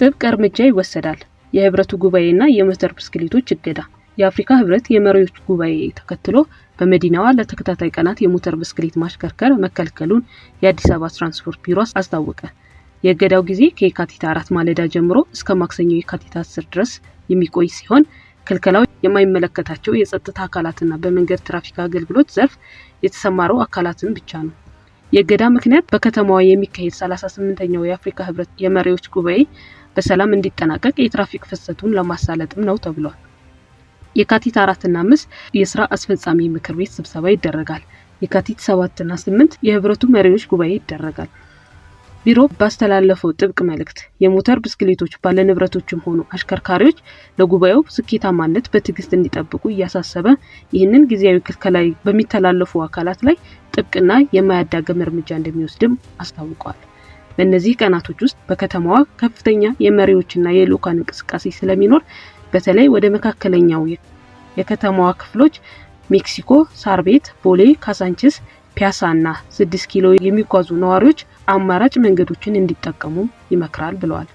ጥብቅ እርምጃ ይወሰዳል። የህብረቱ ጉባኤና የሞተር ብስክሌቶች እገዳ። የአፍሪካ ህብረት የመሪዎች ጉባኤ ተከትሎ በመዲናዋ ለተከታታይ ቀናት የሞተር ብስክሌት ማሽከርከር መከልከሉን የአዲስ አበባ ትራንስፖርት ቢሮ አስታወቀ። የእገዳው ጊዜ ከየካቲት 4 ማለዳ ጀምሮ እስከ ማክሰኞ የካቲት 10 ድረስ የሚቆይ ሲሆን ክልከላው የማይመለከታቸው የጸጥታ አካላትና በመንገድ ትራፊክ አገልግሎት ዘርፍ የተሰማሩ አካላትን ብቻ ነው። የእገዳ ምክንያት በከተማዋ የሚካሄድ 38ኛው የአፍሪካ ህብረት የመሪዎች ጉባኤ በሰላም እንዲጠናቀቅ የትራፊክ ፍሰቱን ለማሳለጥም ነው ተብሏል። የካቲት 4 እና 5 የስራ አስፈጻሚ ምክር ቤት ስብሰባ ይደረጋል። የካቲት 7 እና 8 የህብረቱ መሪዎች ጉባኤ ይደረጋል። ቢሮ ባስተላለፈው ጥብቅ መልእክት የሞተር ብስክሌቶች ባለንብረቶችም ሆኑ አሽከርካሪዎች ለጉባኤው ስኬታማነት በትዕግስት እንዲጠብቁ እያሳሰበ ይህንን ጊዜያዊ ክልከላ በሚተላለፉ አካላት ላይ ጥብቅና የማያዳግም እርምጃ እንደሚወስድም አስታውቋል። በእነዚህ ቀናቶች ውስጥ በከተማዋ ከፍተኛ የመሪዎችና የልኡካን እንቅስቃሴ ስለሚኖር በተለይ ወደ መካከለኛው የከተማዋ ክፍሎች ሜክሲኮ፣ ሳር ቤት፣ ቦሌ፣ ካሳንቺስ፣ ፒያሳና 6 ኪሎ የሚጓዙ ነዋሪዎች አማራጭ መንገዶችን እንዲጠቀሙ ይመክራል ብለዋል።